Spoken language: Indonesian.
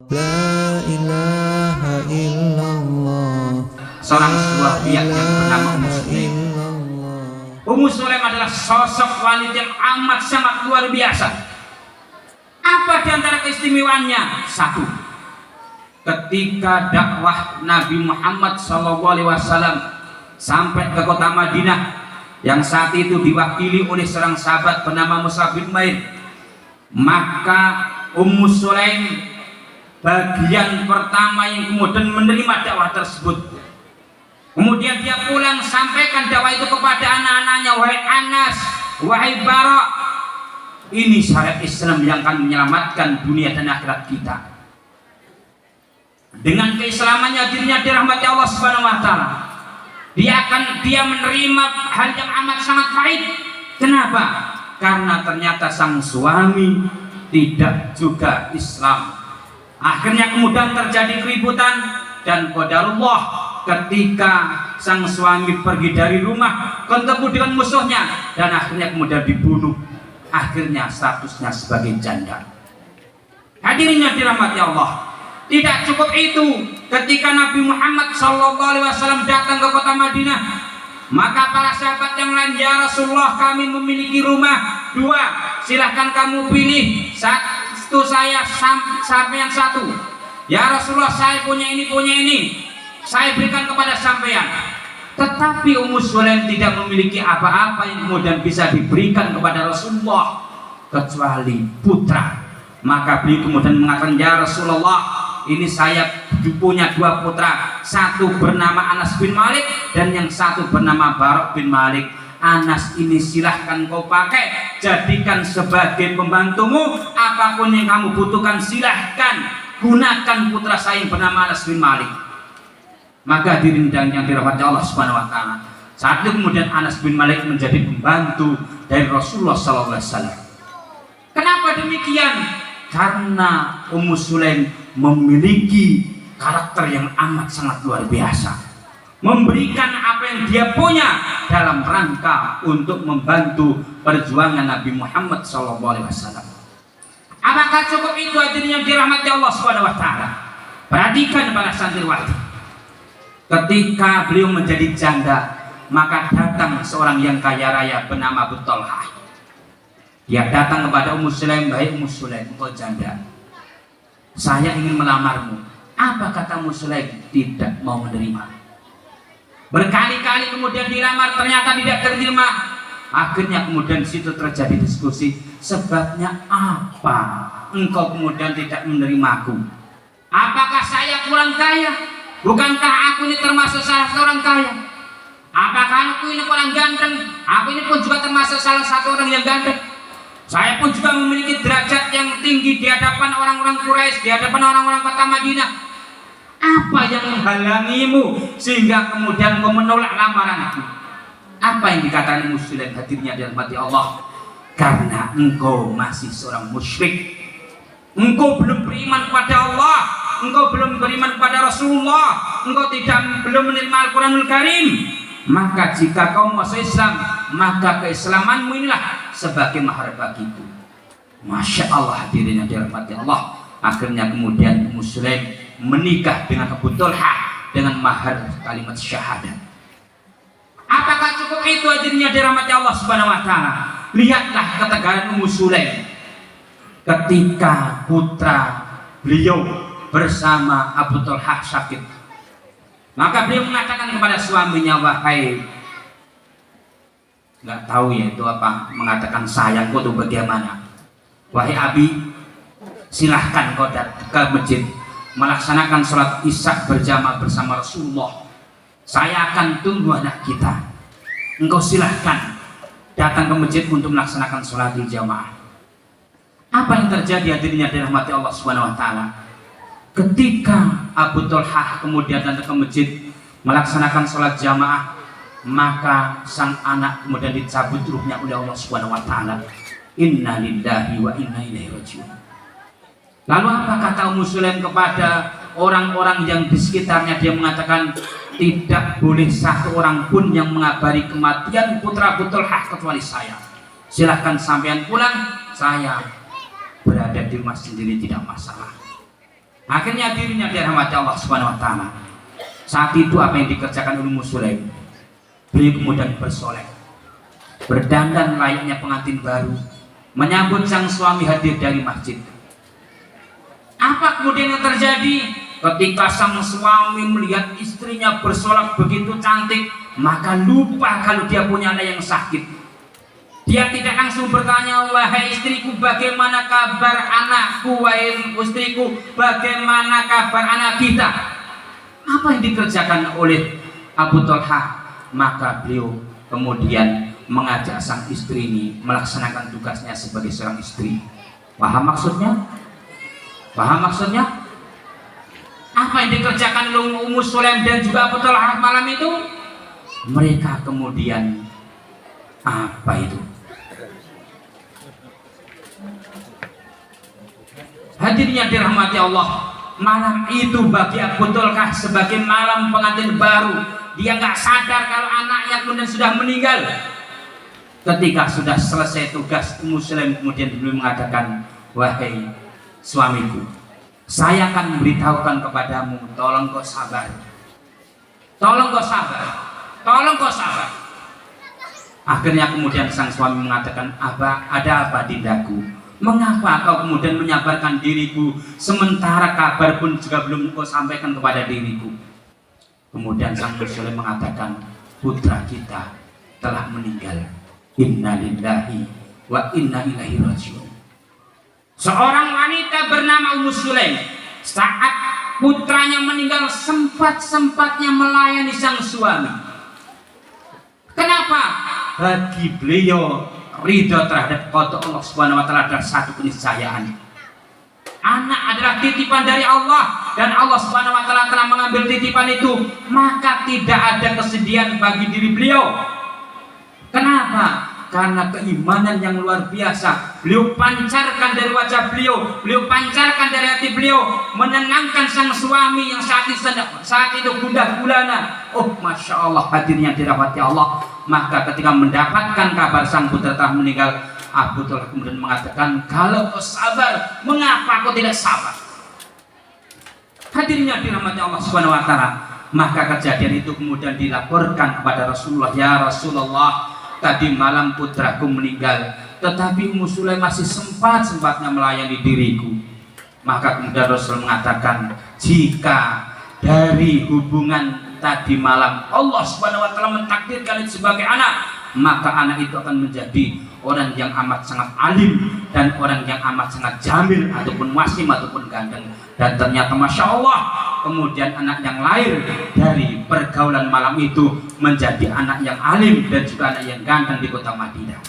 La ilaha illallah. Seorang sebuah pihak yang bernama Ummu Sulaim. Ummu Sulaim adalah sosok wanita yang amat sangat luar biasa. Apa di antara keistimewaannya? Satu, ketika dakwah Nabi Muhammad SAW sampai ke kota Madinah yang saat itu diwakili oleh seorang sahabat bernama Mus'ab bin Umair, maka Ummu Sulaim bagian pertama yang kemudian menerima dakwah tersebut. Kemudian dia pulang sampaikan dakwah itu kepada anak-anaknya, wahai Anas, wahai Bara, ini syariat Islam yang akan menyelamatkan dunia dan akhirat kita. Dengan keislamannya dirinya dirahmati Allah Subhanahu wa taala. Dia menerima hal yang amat sangat pahit. Kenapa? Karena ternyata sang suami tidak juga Islam. Akhirnya kemudian terjadi keributan dan qadarullah ketika sang suami pergi dari rumah ketemu dengan musuhnya dan akhirnya kemudian dibunuh. Akhirnya statusnya sebagai janda. Hadirin yang dirahmati Allah, tidak cukup itu, ketika Nabi Muhammad SAW datang ke kota Madinah, maka para sahabat yang lain, ya Rasulullah, kami memiliki rumah dua, silahkan kamu pilih. Satu saya sampean satu. Ya Rasulullah, saya punya ini, saya berikan kepada sampean. Tetapi Ummu Sulaim tidak memiliki apa-apa yang kemudian bisa diberikan kepada Rasulullah kecuali putra. Maka beliau kemudian mengatakan, ya Rasulullah, ini saya punya dua putra, satu bernama Anas bin Malik dan yang satu bernama Bara bin Malik. Anas ini silahkan kau pakai, jadikan sebagai pembantumu, apapun yang kamu butuhkan silahkan gunakan putra saya yang bernama Anas bin Malik. Maka dirindang yang dirahmati Allah Subhanahu wa taala, saat itu kemudian Anas bin Malik menjadi pembantu dari Rasulullah SAW. Kenapa demikian? Karena Ummu Sulaim memiliki karakter yang amat sangat luar biasa, memberikan apa yang dia punya dalam rangka untuk membantu perjuangan Nabi Muhammad SAW. Apakah cukup itu hadirin yang dirahmati Allah Subhanahu wa taala? Perhatikan para santriwati, ketika beliau menjadi janda, maka datang seorang yang kaya raya bernama Abu Talhah. Dia datang kepada Ummu Sulaim, "Wahai Ummu Sulaim, engkau janda, saya ingin melamarmu." Apa kata Ummu Sulaim? Tidak mau menerima. Berkali-kali kemudian dilamar, ternyata tidak terima. Akhirnya kemudian situ terjadi diskusi, sebabnya apa engkau kemudian tidak menerimaku? Apakah saya kurang kaya? Bukankah aku ini termasuk salah seorang kaya? Apakah aku ini kurang ganteng? Aku ini pun juga termasuk salah satu orang yang ganteng. Saya pun juga memiliki derajat yang tinggi di hadapan orang-orang Quraisy, di hadapan orang-orang kota Madinah. Apa yang menghalangimu sehingga kemudian kau menolak lamaranku? Apa yang dikatakan Muslim? Hadirnya dirahmati Allah, karena engkau masih seorang musyrik. Engkau belum beriman kepada Allah, engkau belum beriman kepada Rasulullah, engkau belum menerima Al-Quranul Karim. Maka jika kau masuk Islam, maka keislamanmu inilah sebagai mahar bagiku. Masya Allah, hadirin yang dirahmati Allah. Akhirnya kemudian Ummu Sulaim menikah dengan Abu Talhah dengan mahar kalimat syahadat. Apakah cukup itu hadirin yang dirahmati Allah Subhanahu wa taala? Lihatlah ketegaran Ummu Sulaim ketika putra beliau bersama Abu Talhah sakit. Maka beliau mengatakan kepada suaminya, wahai, nggak tahu ya itu apa, mengatakan sayangku itu bagaimana, wahai Abi, silahkan kau datang ke masjid melaksanakan sholat isya berjamaah bersama Rasulullah. Saya akan tunggu anak kita. Engkau silahkan datang ke masjid untuk melaksanakan sholat jamaah. Apa yang terjadi hadirin yang dirahmati Allah Subhanahu wa taala? Ketika Abu Talhah kemudian datang ke masjid melaksanakan sholat jamaah, maka sang anak kemudian dicabut ruhnya oleh Allah Subhanahu wa taala. Inna lillahi wa inna ilaihi rajiun. Lalu apa kata Ummu Sulaim kepada orang-orang yang di sekitarnya? Dia mengatakan, tidak boleh satu orang pun yang mengabari kematian putra Abu Talhah kecuali saya. Silahkan sampean pulang, saya berada di rumah sendiri tidak masalah. Akhirnya dirinya dirahmati Allah Subhanahu wa taala. Saat itu apa yang dikerjakan Ummu Sulaim? Beliau kemudian bersolek, berdandan layaknya pengantin baru, menyambut sang suami hadir dari masjid. Apa kemudian yang terjadi? Ketika sang suami melihat istrinya bersolek begitu cantik, maka lupa kalau dia punya anak yang sakit. Dia tidak langsung bertanya, wahai istriku, bagaimana kabar anakku? Wahai istriku, bagaimana kabar anak kita? Apa yang dikerjakan oleh Abu Thalhah? Maka beliau kemudian mengajak sang istri ini melaksanakan tugasnya sebagai seorang istri. Paham maksudnya? Paham maksudnya? Apa yang dikerjakan oleh Ummu Sulaim dan juga Abu Thalhah malam itu? Mereka kemudian apa itu? Hadirnya dirahmati Allah, malam itu bagi Abu Thalhah sebagai malam pengantin baru. Dia nggak sadar kalau anaknya kemudian sudah meninggal. Ketika sudah selesai tugas, Ummu Sulaim kemudian beliau mengatakan, wahai suamiku, saya akan memberitahukan kepadamu, tolong kau sabar, tolong kau sabar, tolong kau sabar. Akhirnya kemudian sang suami mengatakan, Abah, ada apa dindaku? Mengapa kau kemudian menyabarkan diriku sementara kabar pun juga belum kau sampaikan kepada diriku? Kemudian sang Sulaim mengatakan, putra kita telah meninggal. Inna lillahi wa inna ilaihi rajiun. Seorang wanita bernama Ummu Sulaim, saat putranya meninggal sempat-sempatnya melayani sang suami. Kenapa? Bagi beliau ridho terhadap qada Allah Subhanahu wa taala adalah satu keniscayaan. Anak adalah titipan dari Allah dan Allah Subhanahu wa taala telah mengambil titipan itu, maka tidak ada kesedihan bagi diri beliau. Kenapa? Karena keimanan yang luar biasa beliau pancarkan dari wajah beliau, beliau pancarkan dari hati beliau, menenangkan sang suami yang saat itu gundah gulana. Oh, masya Allah, hadirnya dirahmati Allah. Maka ketika mendapatkan kabar sang putra telah meninggal, Abu Thalhah kemudian mengatakan, kalau kau sabar, mengapa kau tidak sabar? Hadirnya dirahmati Allah Subhanahu wa taala. Maka kejadian itu kemudian dilaporkan kepada Rasulullah, ya Rasulullah, tadi malam putraku meninggal, tetapi Ummu Sulaim masih sempat-sempatnya melayani diriku. Maka kemudian Rasul mengatakan, jika dari hubungan tadi malam Allah Subhanahu wa taala mentakdirkan itu sebagai anak, maka anak itu akan menjadi orang yang amat sangat alim dan orang yang amat sangat jamil ataupun wasim ataupun ganteng. Dan ternyata masya Allah, kemudian anak yang lahir dari pergaulan malam itu menjadi anak yang alim dan juga anak yang ganteng di kota Madinah.